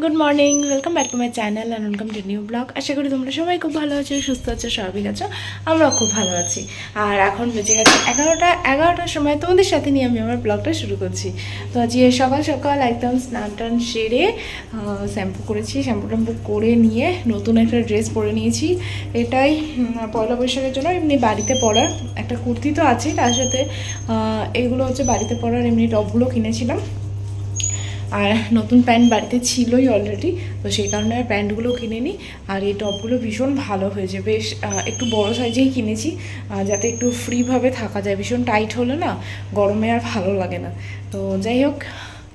Good morning welcome back to my channel and welcome to new blog. আশা করি তোমরা সবাই খুব ভালো আছো, সুস্থ আছো, স্বাভাবিক আছো। আমরাও খুব ভালো আছি। আর এখন বেজে গেছে 11টার সময় তোমাদের সাথে নিয়ে আমি আমার ব্লগটা শুরু করছি। তো আজকে সকাল সকাল একদম স্নান টান সেরে শ্যাম্পু করেছি, শ্যাম্পু ট্যাম্পু করে নিয়ে নতুন একটা ড্রেস পরে নিয়েছি। এটাই পয়লা বৈশাখের জন্য এমনি বাড়িতে পরার একটা কুর্তি তো আছে, তার সাথে এগুলো হচ্ছে বাড়িতে পরার এমনি টপগুলো কিনেছিলাম। আর নতুন প্যান্ট বাড়িতে ছিলই অলরেডি, তো সেই কারণে আর প্যান্টগুলো কিনে নিই। আর এই টপগুলো ভীষণ ভালো হয়েছে, বেশ একটু বড় সাইজেই কিনেছি যাতে একটু ফ্রিভাবে থাকা যায়। ভীষণ টাইট হলে না গরমে আর ভালো লাগে না। তো যাই হোক,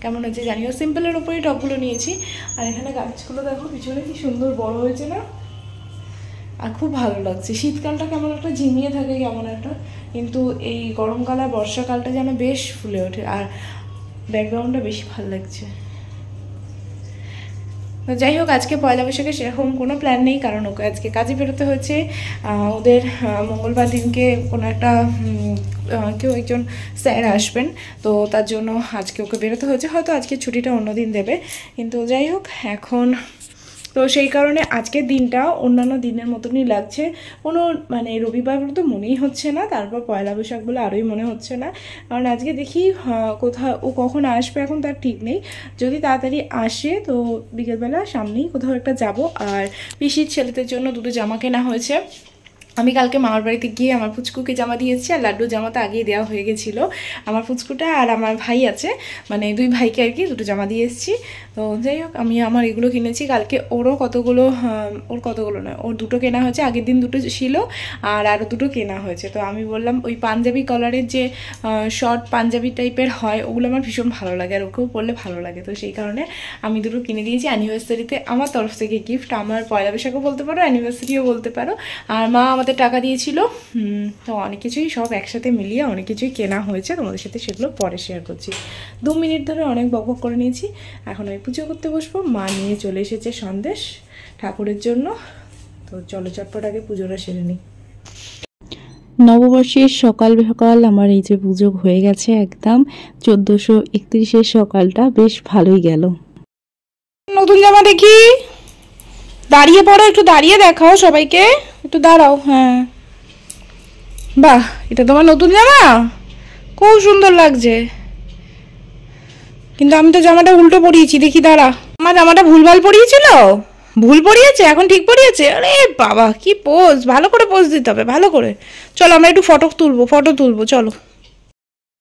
কেমন হয়েছে জানিও। সিম্পলের ওপরেই টপগুলো নিয়েছি। আর এখানে গাছগুলো দেখো পিছনে কি সুন্দর বড় হয়েছে না, আর খুব ভালো লাগছে। শীতকালটা কেমন একটা ঝিমিয়ে থাকে কেমন একটা, কিন্তু এই গরমকাল আর বর্ষাকালটা যেন বেশ ফুলে ওঠে। আর ব্যাকগ্রাউন্ডটা বেশি ভালো লাগছে। তো যাই হোক, আজকে পয়লা বৈশাখে সেরকম কোনো প্ল্যান নেই, কারণ ওকে আজকে কাজে বেরোতে হচ্ছে। ওদের মঙ্গলবার দিনকে কোনো একটা কেউ একজন স্যার আসবেন, তো তার জন্য আজকে ওকে বেরোতে হয়েছে। হয়তো আজকে ছুটিটা অন্যদিন দেবে, কিন্তু যাই হোক এখন তো সেই কারণে আজকের দিনটা অন্যান্য দিনের মতনই লাগছে। কোনো মানে রবিবার তো মনেই হচ্ছে না, তারপর পয়লা বৈশাখ বলে আরোই মনে হচ্ছে না। কারণ আজকে দেখি কোথাও ও কখন আসবে এখন তার ঠিক নেই। যদি তাড়াতাড়ি আসে তো বিকেলবেলা সামনেই কোথাও একটা যাব। আর পিসির ছেলেদের জন্য দুটো জামা কেনা হয়েছে। আমি কালকে মামার বাড়িতে গিয়ে আমার পুচকুকে জামা দিয়েছি, আর লাড্ডু জামা তো আগেই দেওয়া হয়ে গেছিলো। আমার পুচকুটা আর আমার ভাই আছে, মানে দুই ভাইকে আর কি দুটো জামা দিয়ে এসেছি। তো যাই হোক, আমি আমার এগুলো কিনেছি কালকে। ওর কতগুলো নয়, ওর দুটো কেনা হয়েছে। আগের দিন দুটো ছিল আর আরও দুটো কেনা হয়েছে। তো আমি বললাম ওই পাঞ্জাবি কলারের যে শর্ট পাঞ্জাবি টাইপের হয় ওগুলো আমার ভীষণ ভালো লাগে, আর ওকেও পরলে ভালো লাগে। তো সেই কারণে আমি দুটো কিনে দিয়েছি অ্যানিভার্সারিতে, আমার তরফ থেকে গিফট। আমার পয়লা বৈশাখও বলতে পারো, অ্যানিভার্সারিও বলতে পারো। আর মা আমাদের টাকা দিয়েছিল। তো অনেক কিছুই সব একসাথে মিলিয়ে অনেক কিছুই কেনা হয়েছে, তোমাদের সাথে সেগুলো পরে শেয়ার করছি। 2 মিনিট ধরে অনেক বকবক করে নিয়েছি। এখন আমি পুজো করতে বসবো। মা নিয়ে চলে এসেছে সন্দেশ ঠাকুরের জন্য। তো চলো চটপট আগে পুজোটা সেরে নিই। নববর্ষের সকাল সকাল আমার এই যে পুজো হয়ে গেছে একদম। 1431 সকালটা বেশ ভালোই গেল। নতুন জামা দেখি, দাঁড়িয়ে পড়ো, একটু দাঁড়িয়ে দেখাও সবাইকে, একটু দাঁড়াও। হ্যাঁ বাহ, এটা তোমার নতুন জামা, খুব সুন্দর লাগছে। কিন্তু আমি তো জামাটা উল্টো পরিয়েছি, দেখি দাঁড়া। আমার জামাটা ভুলভাল পরিয়েছিল, ভুল পরিয়েছে, এখন ঠিক পরিয়েছে। আরে বাবা কি পোজ, ভালো করে পোজ দিতে হবে, ভালো করে। চলো আমরা একটু ফটো তুলবো চলো।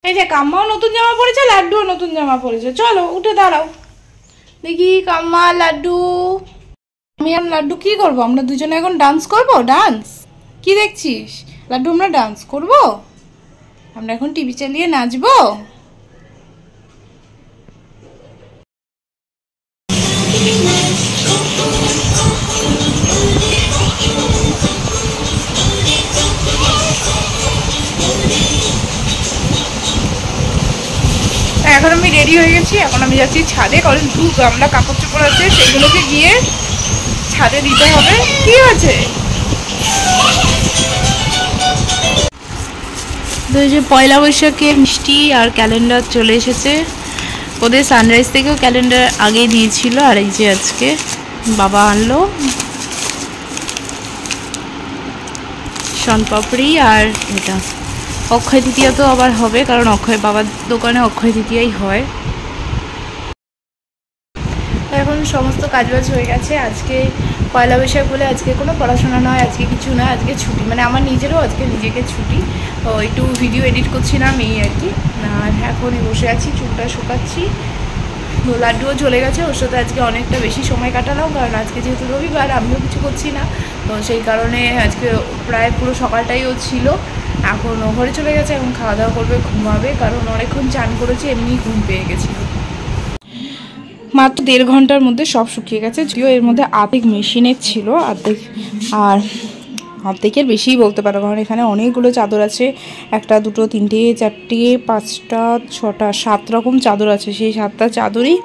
এই যে কাম্মাও নতুন জামা পরেছে, লাড্ডুও নতুন জামা পরেছে। চলো উঠে দাঁড়াও দেখি। কাম্মা, লাড্ডু, আমি আর লাড্ডু কি করবো? আমরা দুজনে এখন ডান্স করবো। ডান্স কি দেখছিস লাড্ডু? আমরা ডান্স করব, আমরা এখন টিভি চালিয়ে নাচবো। এখন আমি রেডি হয়ে গেছি। এখন আমি যাচ্ছি ছাদে, কারণ 2 গামলা কাপড় চোপড় আছে, সেগুলোকে গিয়ে ছাদে দিতে হবে। কি আছে? তো এই যে পয়লা বৈশাখে মিষ্টি আর ক্যালেন্ডার চলে এসেছে। ওদের সানরাইজ থেকেও ক্যালেন্ডার আগে দিয়েছিল। আর এই যে আজকে বাবা আনলো শনপাপড়ি। আর এটা অক্ষয় তৃতীয়া তো আবার হবে, কারণ অক্ষয় বাবার দোকানে অক্ষয় তৃতীয়াই হয়। এখন সমস্ত কাজবাজ হয়ে গেছে। আজকে পয়লা বৈশাখ বলে আজকে কোনো পড়াশোনা নয়, আজকে কিছু নয়, আজকে ছুটি। মানে আমার নিজেরও আজকে নিজেকে ছুটি। তো একটু ভিডিও এডিট করছিলাম এই আর কি। আর এখনই বসে আছি, চুলটা শুকাচ্ছি। তো লাড্ডুও চলে গেছে, ওর সাথে আজকে অনেকটা বেশি সময় কাটালাম, কারণ আজকে যেহেতু রবিবার আমিও কিছু করছি না। তো সেই কারণে আজকে প্রায় পুরো সকালটাই ও ছিল। এখন ও ঘরে চলে গেছে, এখন খাওয়া দাওয়া করবে, ঘুমাবে, কারণ অনেকক্ষণ চান করেছে, এমনি ঘুম পেয়ে গেছিলো। মাত্র 1.5 ঘন্টার মধ্যে সব শুকিয়ে গেছে। যদিও এর মধ্যে আর্ধেক মেশিনের ছিল, অর্ধেকের বেশিই বলতে পারো, কারণ এখানে অনেকগুলো চাদর আছে। 1, 2, 3, 4, 5, 6, 7 রকম চাদর আছে। সেই 7টা চাদরই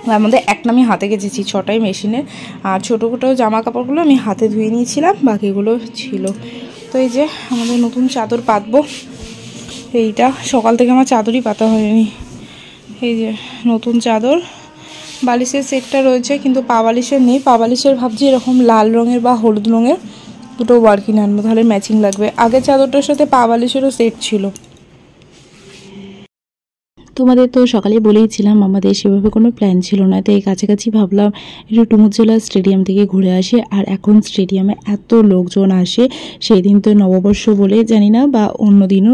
তার মধ্যে একটা আমি হাতে গেছেছি, 6টাই মেশিনের। আর ছোটো ছোটো জামা কাপড়গুলো আমি হাতে ধুয়ে নিয়েছিলাম, বাকিগুলো ছিল। তো এই যে আমাদের নতুন চাদর পাতবো। এইটা সকাল থেকে আমার চাদরই পাতা হয়নি। এই যে নতুন চাদর, বালিশের সেটটা রয়েছে, কিন্তু পা বালিশের নেই। পা বালিশের ভাবছি এরকম লাল রঙের বা হলুদ রঙের দুটো ওয়ার্কিং আনবো, তাহলে ম্যাচিং লাগবে। আগে চাদরটার সাথে পা বালিশেরও সেট ছিল। তোমাদের তো সকালে বলেইছিলাম আমাদের সেভাবে কোনো প্ল্যান ছিল না, তো এই কাছাকাছি ভাবলাম একটু টুমুরজলা স্টেডিয়াম থেকে ঘুরে আসে। আর এখন স্টেডিয়ামে এত লোকজন আসে, সেই দিন তো নববর্ষ বলে জানি না, বা অন্য দিনও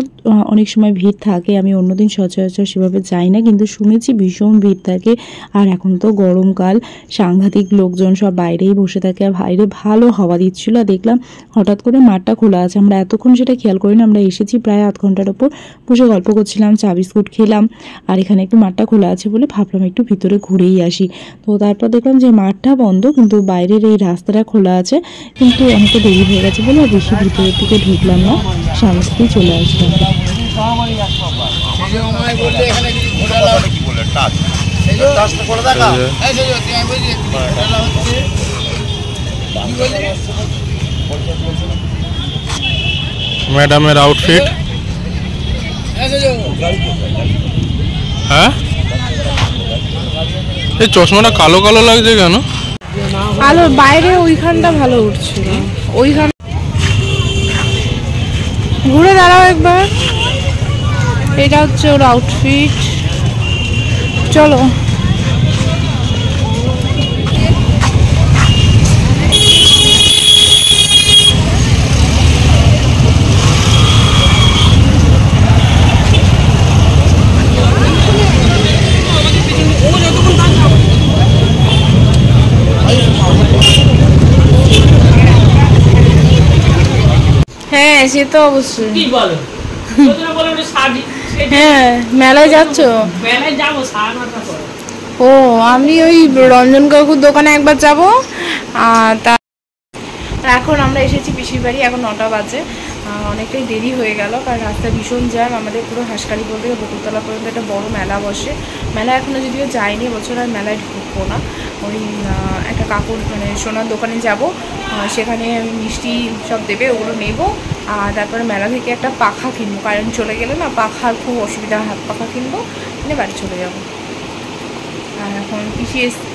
অনেক সময় ভিড় থাকে। আমি অন্যদিন সচরাচর সেভাবে যাই না, কিন্তু শুনেছি ভীষণ ভিড় থাকে। আর এখন তো গরমকাল, সাংঘাতিক লোকজন, সব বাইরেই বসে থাকে। আর বাইরে ভালো হাওয়া দিচ্ছিল, আর দেখলাম হঠাৎ করে মাঠটা খোলা আছে। আমরা এতক্ষণ সেটা খেয়াল করি না, আমরা এসেছি প্রায় আধ ঘন্টার ওপর, বসে গল্প করছিলাম, চা বিস্কুট খেলাম। আর এখানে একটু মাঠটা খোলা আছে বলে ভাবলাম একটু ভিতরে ঘুরেই আসি। তো তারপর দেখলাম যে মাঠটা বন্ধ, কিন্তু বাইরের এই রাস্তাটা খোলা আছে। কিন্তু অনেকটা দেরি হয়ে গেছে বলে বেশি ভিতরের দিকে ঢুকলাম না, সামনে থেকেই চলে আসলাম। ম্যাডামের আউটফিট, হ্যাঁ এই চশমাটা কালো কালো লাগছে কেন? আলো বাইরে ওইখানটা ভালো উঠছিল, ওইখান ঘুরে দাঁড়াও একবার। এটা হচ্ছে ওর আউটফিট। চলো হ্যাঁ, সে তো অবশ্যই। কি বলো? হ্যাঁ, মেলায় যাচ্ছ? মেলায় যাবো 9:30 পরে। ও, আমি ওই রঞ্জন কাকুর দোকানে একবার যাব। আর এখন আমরা এসেছি পিসির বাড়ি, এখন 9টা বাজে। অনেকটাই দেরি হয়ে গেল, কারণ রাস্তায় ভীষণ জ্যাম। আমাদের পুরো হাঁসকালি বলতে বকুলতলা পর্যন্ত একটা বড় মেলা বসে। মেলা এখনও যদিও যায়নি, বছর আর মেলায় ঢুকবো না। ওই একটা কাপড় মানে সোনার দোকানে যাব, সেখানে মিষ্টি সব দেবে, ওগুলো নেব। আর তারপরে মেলা থেকে একটা পাখা কিনবো, কারেন্ট চলে গেলে না পাখার খুব অসুবিধা, হাত পাখা কিনবো, কিনে বাড়ি চলে যাবো। আর এখন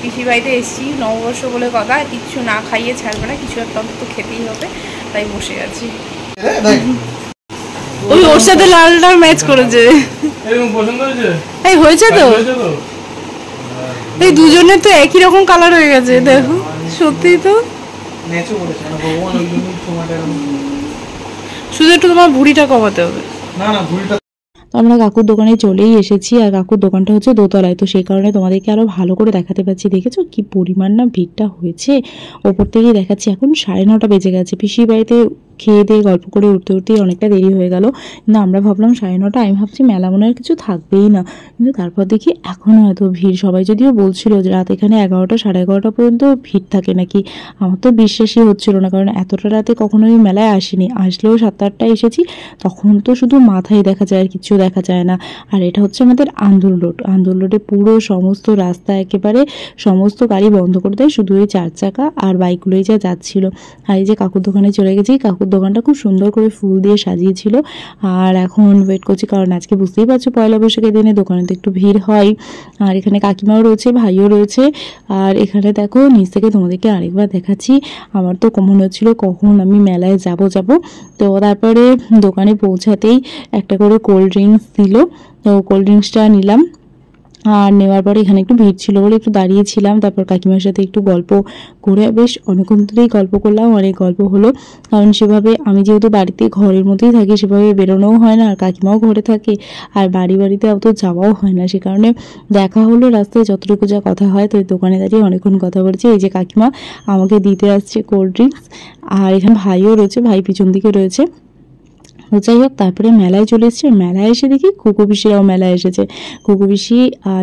পিসি বাড়িতে এসেছি, নববর্ষ বলে কথা, কিচ্ছু না খাইয়ে ছাড়বে না, কিছু একটা অন্তত খেতেই হবে, তাই বসে আছি। ওই ওর সাথে লালটা ম্যাচ করেছে, এই হয়েছে তো, এই দুজনের তো একই রকম কালার হয়ে গেছে, দেখো সত্যি তো। শুধু একটু তোমার ভুঁড়িটা কমাতে হবে। তো আমরা কাকুর দোকানে চলেই এসেছি, আর কাকুর দোকানটা হচ্ছে দোতলায়, তো সেই কারণে তোমাদেরকে আরও ভালো করে দেখাতে পারছি। দেখেছো কি পরিমাণ না ভিড়টা হয়েছে, ওপর থেকেই দেখাচ্ছি। এখন 9:30 বেজে গেছে, পিসির বাড়িতে খেয়ে দিয়ে গল্প করে উঠতে উঠতেই অনেকটা দেরি হয়ে গেল। কিন্তু আমরা ভাবলাম 9:30, আমি ভাবছি মেলা মনে আর কিছু থাকবেই না, কিন্তু তারপর দেখি এখনও এত ভিড়। সবাই যদিও বলছিল যে রাত এখানে 11টা 11:30 পর্যন্ত ভিড় থাকে নাকি, আমার তো বিশ্বাসই হচ্ছিল না, কারণ এতটা রাতে কখনোই মেলায় আসিনি। আসলেও 7-8টায় এসেছি, তখন তো শুধু মাথায় দেখা যায়, আর কিছু দেখা যায় না। আর এটা হচ্ছে আমাদের আন্দুল রোড, আন্দুল রোডে পুরো সমস্ত রাস্তা একেবারে সমস্ত গাড়ি বন্ধ করে দেয়, শুধু ওই 4 চাকা আর বাইকগুলোই যা যাচ্ছিল। আর এই যে কাকুর দোকানে চলে গেছি, কাকুর দোকানটা খুব সুন্দর করে ফুল দিয়ে সাজিয়েছিল। আর এখন ওয়েট করছি, কারণ আজকে বুঝতেই পারছো পয়লা বৈশাখের দিনে দোকানে তো একটু ভিড় হয়। আর এখানে কাকিমাও রয়েছে, ভাইও রয়েছে। আর এখানে দেখো নিচ থেকে তোমাদেরকে আরেকবার দেখাচ্ছি, আমার তো মনে হচ্ছিল কখন আমি মেলায় যাব। তো তারপরে দোকানে পৌঁছাতেই একটা করে কোল্ড ড্রিঙ্কস দিল, তো কোল্ড ড্রিঙ্কসটা নিলাম। আর নেওয়ার পরে এখানে একটু ভিড় ছিল বলে একটু দাঁড়িয়েছিলাম, তারপর কাকিমার সাথে একটু গল্প করে বেশ অনেকক্ষণ ধরেই গল্প করলাম, অনেক গল্প হলো। কারণ সেভাবে আমি যেহেতু বাড়িতে ঘরের মধ্যেই থাকি, সেভাবে বেরোনোও হয় না, আর কাকিমাও ঘরে থাকে, আর বাড়িতে অত যাওয়াও হয় না, সে কারণে দেখা হলো রাস্তায়, যতটুকু যা কথা হয়। তো দোকানে দাঁড়িয়ে অনেকক্ষণ কথা বলছি। এই যে কাকিমা আমাকে দিতে আসছে কোল্ড ড্রিঙ্কস, আর এখানে ভাইও রয়েছে, ভাই পিছন দিকে রয়েছে। যাই হোক, তারপরে মেলায় চলে এসেছে। মেলায় এসে দেখি কুকু পিসিরাও মেলায় এসেছে, কুকু পিসি,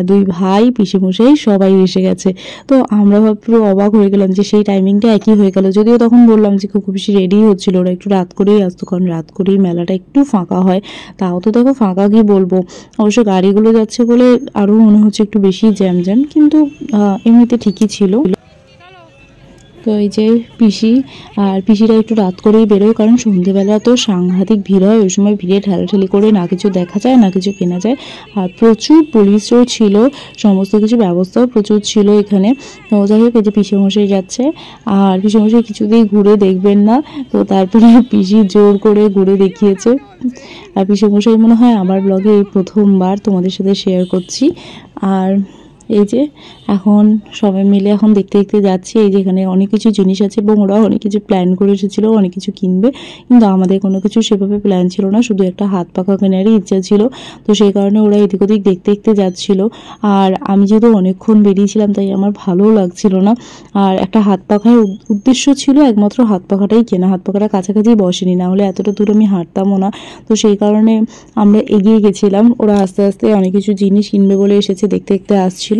2 ভাই, পিসিমশাই সবাই এসে গেছে। তো আমরা পুরো অবাক হয়ে গেলাম যে সেই টাইমিংটা একই হয়ে গেল। যদিও তখন বললাম যে কুকু পিসি রেডি হচ্ছিল, ওরা একটু রাত করেই আসতো, কারণ রাত করেই মেলাটা একটু ফাঁকা হয়। তাও তো দেখো ফাঁকা কি বলবো, অবশ্য গাড়িগুলো যাচ্ছে বলে আরও মনে হচ্ছে একটু বেশি জ্যাম, কিন্তু এমনিতে ঠিকই ছিল। তো এই যে পিসি আর পিসিরা একটু রাত করেই বেরোয়, কারণ সন্ধ্যেবেলা তো সাংঘাতিক ভিড় হয়, ওই সময় ভিড়ে ঠেলাঠেলি করে না কিছু দেখা যায় না কিছু কেনা যায়। আর প্রচুর পুলিশও ছিল, সমস্ত কিছু ব্যবস্থাও প্রচুর ছিল এখানে। তো যাই হোক, এই যে পিসেমশাই যাচ্ছে, আর পিসেমশাই কিছুতেই ঘুরে দেখবেন না, তো তারপরে পিসি জোর করে ঘুরে দেখিয়েছে। আর পিসেমশাই মনে হয় আমার ব্লগে এই প্রথমবার তোমাদের সাথে শেয়ার করছি। আর এই যে এখন সবাই মিলে এখন দেখতে দেখতে যাচ্ছি। এই যে এখানে অনেক কিছু জিনিস আছে এবং ওরা অনেক কিছু প্ল্যান করে এসেছিলো, অনেক কিছু কিনবে, কিন্তু আমাদের কোনো কিছু সেভাবে প্ল্যান ছিল না, শুধু একটা হাত পাখা কেনারই ইচ্ছা ছিল। তো সেই কারণে ওরা এদিক ওদিক দেখতে দেখতে যাচ্ছিলো। আর আমি যেহেতু অনেকক্ষণ বেরিয়েছিলাম তাই আমার ভালোও লাগছিল না। আর একটা হাত পাখার উদ্দেশ্য ছিল একমাত্র হাত পাখাটাই কেনা, হাত পাখাটা কাছাকাছি বসেনি, না হলে এতটা দূর আমি হাঁটতামও না। তো সেই কারণে আমরা এগিয়ে গেছিলাম, ওরা আস্তে আস্তে অনেক কিছু জিনিস কিনবে বলে এসেছে, দেখতে দেখতে আসছিল।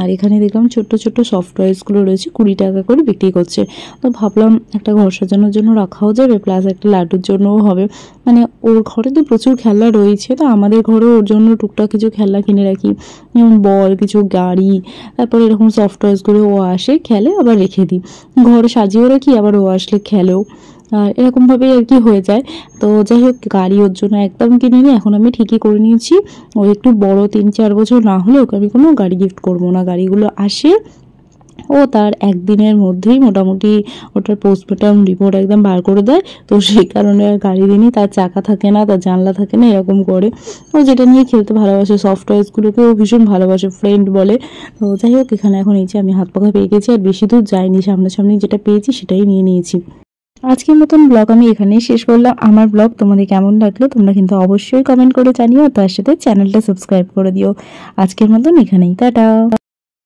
আর এখানে দেখলাম ছোট্ট ছোট্ট সফট টয়েসগুলো রয়েছে, 20 টাকা করে বিক্রি করছে। তো ভাবলাম একটা ঘর সাজানোর জন্য রাখাও যাবে, প্লাস একটা লাড্ডুর জন্যও হবে। মানে ওর ঘরে তো প্রচুর খেলনা রয়েছে, তো আমাদের ঘরেও ওর জন্য টুকটাক কিছু খেলনা কিনে রাখি, যেমন বল, কিছু গাড়ি, তারপর এরকম সফট টয়েসগুলো ও আসে খেলে আবার রেখে দিই, ঘরে সাজিয়েও রাখি, আবার ও আসলে খেলেও। আর এরকমভাবেই আর কি হয়ে যায়। তো যাই হোক, গাড়ি ওর জন্য একদম কিনে নিই, এখন আমি ঠিকই করে নিয়েছি ও একটু বড় 3-4 বছর না হলে ওকে আমি কোনো গাড়ি গিফট করবো না। গাড়িগুলো আসে ও তার একদিনের মধ্যেই মোটামুটি ওটার পোস্টমর্টম রিপোর্ট একদম বার করে দেয়। তো সেই কারণে আর গাড়ি দিনই, তার চাকা থাকে না, তার জানলা থাকে না, এরকম করে। ও যেটা নিয়ে খেলতে ভালোবাসে, সফট টয়েসগুলোকেও ভীষণ ভালোবাসে, ফ্রেন্ড বলে। তো যাই হোক, এখানে এখন এই যে আমি হাত পাখা পেয়ে গেছি, আর বেশি দূর যাইনি, সামনাসামনি যেটা পেয়েছি সেটাই নিয়ে নিয়েছি। আজকের মতন ব্লগ আমি এখানেই শেষ করলাম। আমার ব্লগ তোমাদের কেমন লাগলো তোমরা কিন্তু অবশ্যই কমেন্ট করে জানিও, তার সাথে চ্যানেলটা সাবস্ক্রাইব করে দিও। আজকের মতন এখানেই, টাটা।